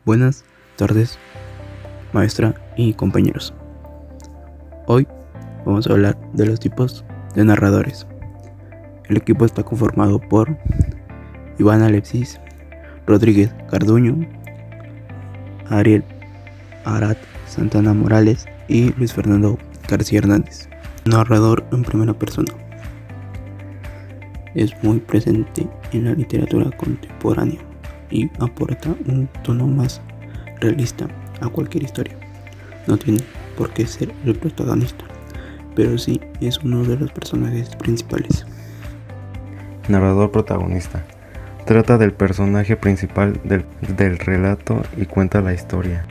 Buenas tardes, maestra y compañeros. Hoy vamos a hablar de los tipos de narradores. El equipo está conformado por Iván Alexis Rodríguez Carduño, Ariel Arat Santana Morales y Luis Fernando García Hernández. Narrador en primera persona. Es muy presente en la literatura contemporánea y aporta un tono más realista a cualquier historia. No tiene por qué ser el protagonista, pero sí es uno de los personajes principales. Narrador protagonista. Trata del personaje principal del relato y cuenta la historia.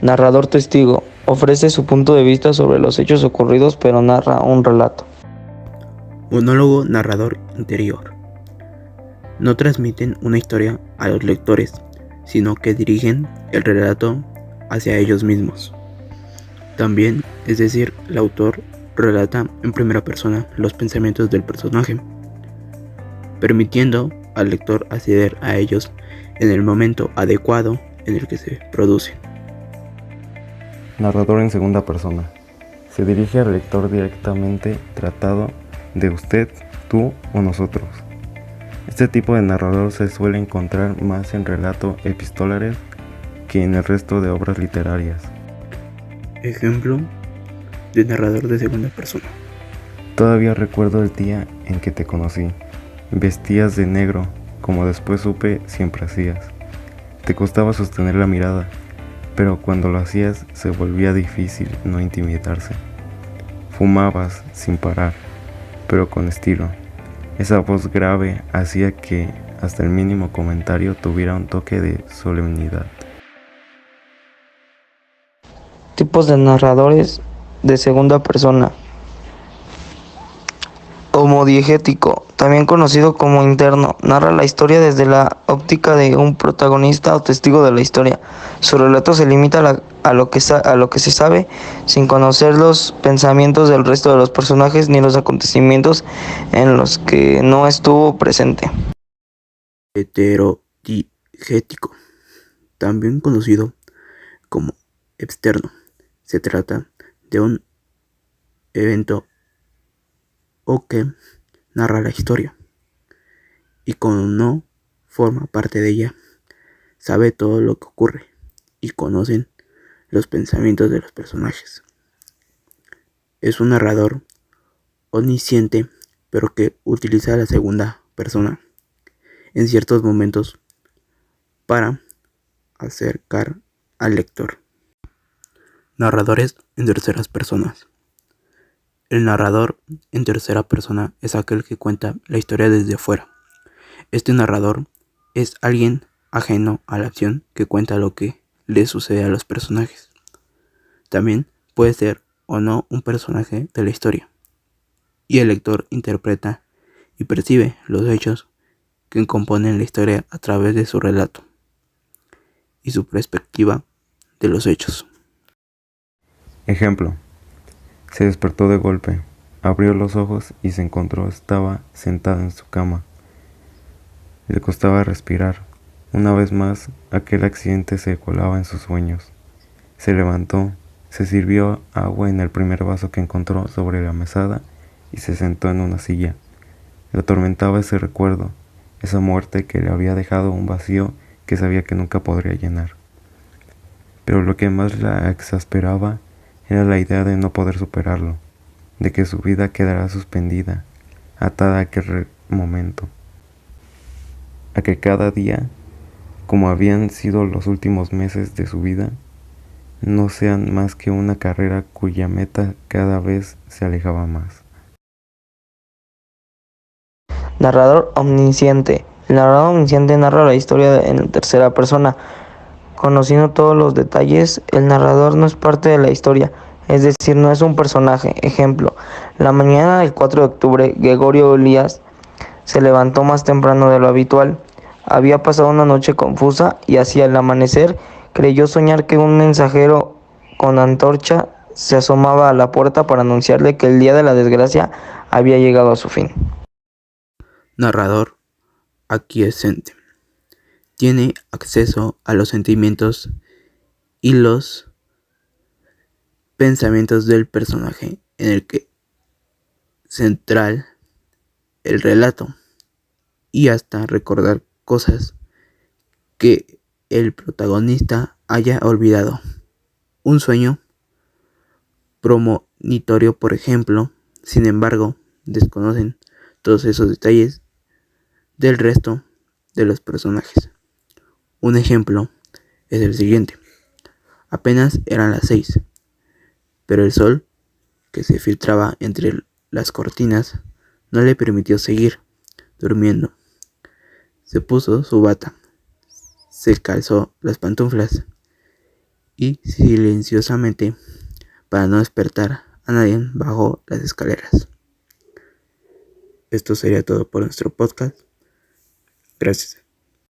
Narrador testigo. Ofrece su punto de vista sobre los hechos ocurridos, pero narra un relato. Monólogo narrador interior. No transmiten una historia a los lectores, sino que dirigen el relato hacia ellos mismos. También, es decir, el autor relata en primera persona los pensamientos del personaje, permitiendo al lector acceder a ellos en el momento adecuado en el que se producen. Narrador en segunda persona. Se dirige al lector directamente, tratado de usted, tú o nosotros. Este tipo de narrador se suele encontrar más en relatos epistolares que en el resto de obras literarias. Ejemplo de narrador de segunda persona. Todavía recuerdo el día en que te conocí. Vestías de negro, como después supe siempre hacías. Te costaba sostener la mirada, pero cuando lo hacías se volvía difícil no intimidarse. Fumabas sin parar, pero con estilo. Esa voz grave hacía que hasta el mínimo comentario tuviera un toque de solemnidad. Tipos de narradores de segunda persona. Homodiegético, también conocido como interno, narra la historia desde la óptica de un protagonista o testigo de la historia. Su relato se limita a lo que se sabe, sin conocer los pensamientos del resto de los personajes ni los acontecimientos en los que no estuvo presente. Heterodigético, también conocido como externo. Se trata de un evento o que narra la historia y como no forma parte de ella, sabe todo lo que ocurre y conocen los pensamientos de los personajes. Es un narrador omnisciente, pero que utiliza la segunda persona en ciertos momentos para acercar al lector. Narradores en terceras personas. El narrador en tercera persona es aquel que cuenta la historia desde afuera. Este narrador es alguien ajeno a la acción que cuenta lo que le sucede a los personajes. También puede ser o no un personaje de la historia, y el lector interpreta y percibe los hechos que componen la historia a través de su relato y su perspectiva de los hechos. Ejemplo. Se despertó de golpe, abrió los ojos y se encontró estaba sentada en su cama. Le costaba respirar. Una vez más, aquel accidente se colaba en sus sueños. Se levantó, se sirvió agua en el primer vaso que encontró sobre la mesada y se sentó en una silla. Le atormentaba ese recuerdo, esa muerte que le había dejado un vacío que sabía que nunca podría llenar. Pero lo que más la exasperaba era la idea de no poder superarlo, de que su vida quedará suspendida, atada a aquel momento, a que cada día, como habían sido los últimos meses de su vida, no sean más que una carrera cuya meta cada vez se alejaba más. Narrador omnisciente. El narrador omnisciente narra la historia en tercera persona. Conociendo todos los detalles, el narrador no es parte de la historia, es decir, no es un personaje. Ejemplo, la mañana del 4 de octubre, Gregorio Elías se levantó más temprano de lo habitual. Había pasado una noche confusa y hacia el amanecer creyó soñar que un mensajero con antorcha se asomaba a la puerta para anunciarle que el día de la desgracia había llegado a su fin. Narrador aquiescente. tiene acceso a los sentimientos y los pensamientos del personaje en el que central el relato, y hasta recordar cosas que el protagonista haya olvidado. Un sueño premonitorio, por ejemplo. Sin embargo, desconocen todos esos detalles del resto de los personajes. Un ejemplo es el siguiente. Apenas eran las 6, pero el sol que se filtraba entre las cortinas no le permitió seguir durmiendo. Se puso su bata, se calzó las pantuflas y silenciosamente, para no despertar a nadie, bajó las escaleras. Esto sería todo por nuestro podcast. Gracias.